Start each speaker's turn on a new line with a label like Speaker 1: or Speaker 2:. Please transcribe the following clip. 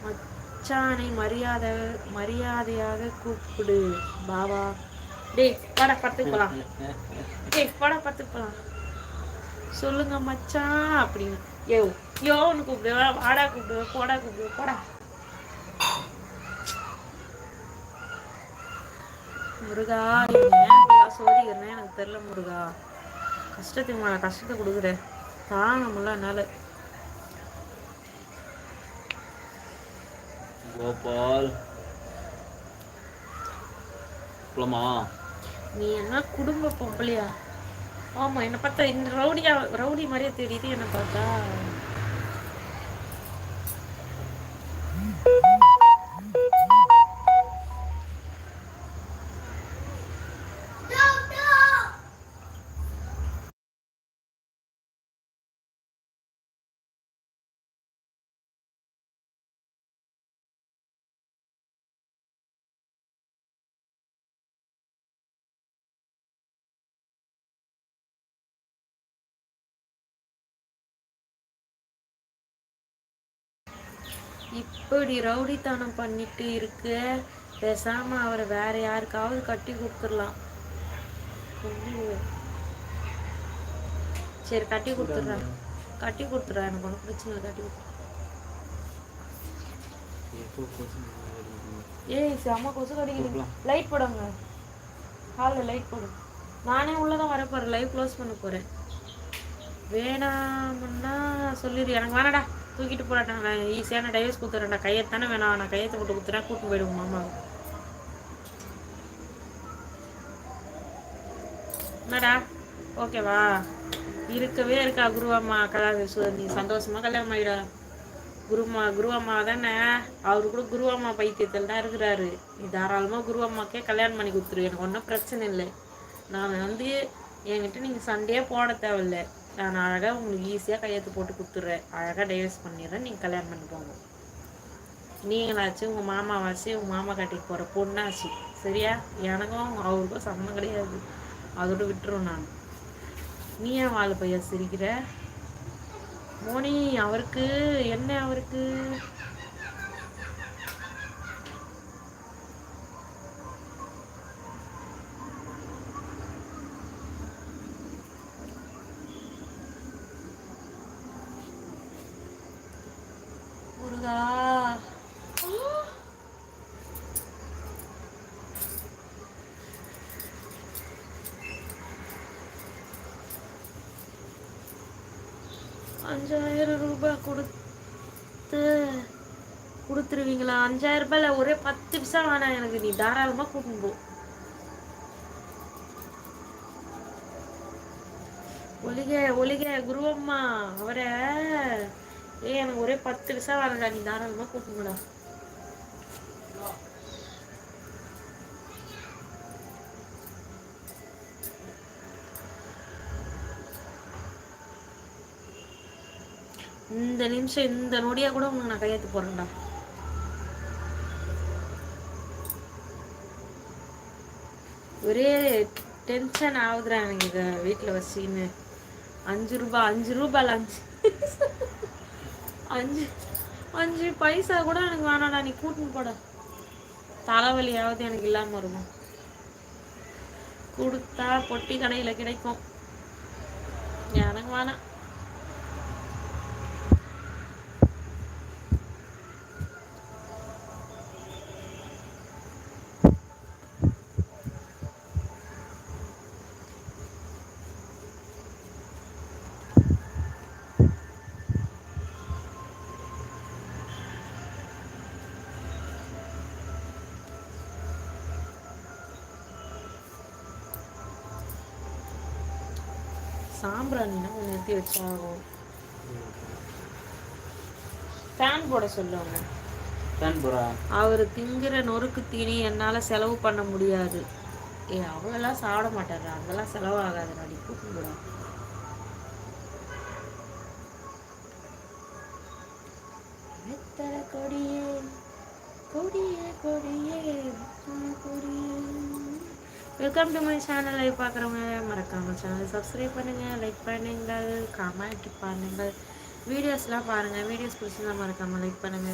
Speaker 1: மச்சானை மரியாதையாக கூப்பிடு பாவா. டேய் வாடா படத்துக்கு போலாம். டேய் வாடா படத்துக்கு போலாம். சொல்லுங்க மச்சான் அப்படின்னு. யோன்னு கூப்பிடுவேன், வாடா கூப்பிடுவேன், போடா கூப்பிடுவேன், போடா. முருகா சோதிக்கிறேன் எனக்கு தெரியல முருகா. கஷ்டத்தை கொடுக்குறேன், தாங்க முடியல என்னால.
Speaker 2: கோபால் போலாமா?
Speaker 1: நீ என்ன குடும்ப பொம்பளையா? ஆமா, என்ன பார்த்தா இந்த ரவுடி மாதிரியே தெரியுது என்ன பார்த்தா. இப்படி ரவுடித்தனம் பண்ணிட்டு இருக்க, பேசாம அவரை வேற யாருக்காவது கட்டி கொடுத்துடலாம். சரி கட்டி கொடுத்துட்றேன், எனக்கு ஒன்றும் பிரச்சனை இல்லை, கட்டி கொடுத்துறேன். ஏய் செம்ம கொசு கடிக்குது. லைட் போடுங்க, ஹாலில் லைட் போடும். நானே உள்ளதான் வர போறேன், லைவ் க்ளோஸ் பண்ண போறேன். வேணாம்னா சொல்லிடு, எனக்கு வேணாடா, தூக்கிட்டு போறாட்டா. நான் ஈஸியான டைவர்ஸ் கொடுத்துறேன்டா. கையத்தானே வேணாம், நான் கையத்தை போட்டு கொடுத்துறேன், கூட்டு போயிடுவோம் மாமா. என்னடா ஓகேவா? இருக்கவே இருக்கா குருவாம்மா கல்யாணம், நீ சந்தோஷமா கல்யாணம் ஆயிடா. குருவாம்மா தானே, அவரு கூட குருவாம்மா பைத்தியத்தில் தான் இருக்கிறாரு. நீ தாராளமா குருவாம்மாக்கே கல்யாணம் பண்ணி கொடுத்துரு, எனக்கு ஒன்றும் பிரச்சனை இல்லை. நான் என்கிட்ட நீங்கள் சண்டையே போட தேவையில்லை. நான் அழகாக உங்களுக்கு ஈஸியாக கையெழுத்து போட்டு கொடுத்துட்றேன், அழகாக டைவர்ஸ் பண்ணிடுறேன், நீங்கள் கல்யாணம் பண்ணி போங்க. நீங்களாச்சு உங்கள் மாமாவாச்சு, உங்கள் மாமா கட்டிக்கு போகிற பொண்ணாச்சு, சரியா? எனக்கும் அவருக்கும் சம்மந்தம் கிடையாது, அதோட விட்டுரும் நான். நீ ஏன் வாழ பையா சிரிக்கிற மோனி? அவருக்கு என்ன, அவருக்கு முருகா. 5000 ரூபாய் கொடுத்துருவீங்களா? 5000 ரூபாயில ஒரே 10 பைசா வேணாம் எனக்கு, நீ தாராளமா கூட்டின்னு போ. ஒலிக குருவம்மா அவரை எனக்கு ஒரே 10 பைசா வேணாடா, நீ தாராளமா கூட்டின்னு. இந்த நிமிஷம் இந்த நொடியா கூட உனக்கு நான் கையெழுத்து போறேன்டா. ஒரே டென்ஷன் ஆகுதுடா எனக்கு இதை வீட்டில் வச்சுக்கின்னு. 5 ரூபாய் அஞ்சு பைசா கூட எனக்கு வேணாடா, நீ கூட்டின்னு போட. தலைவலியாவது எனக்கு இல்லாம இருக்கும். கொடுத்தா பொட்டி கடையில் கிடைக்கும், எனக்கு வேணாம். சாம்பிராணினா நிறுத்தி வச்சாகும். ஃபேன் போட சொல்லுவாங்க. அவர் திங்கிற நொறுக்கு தீனி என்னால செலவு பண்ண முடியாது. அவ்வளோலாம் சாப்பிட மாட்டாரு, அதெல்லாம் செலவாகாது. நாடி கூப்பிட்டு கூட கொடியே கொடியே கொடியே கொடியே. Welcome to my channel. Live பார்க்குறவங்க மறக்காமல் சேனலை சப்ஸ்கிரைப் பண்ணுங்கள், லைக் பண்ணுங்கள், கமெண்ட் பண்ணுங்கள், வீடியோஸ்லாம் பாருங்கள். வீடியோஸ் பிடிச்சிருந்தா மறக்காமல் லைக் பண்ணுங்கள்.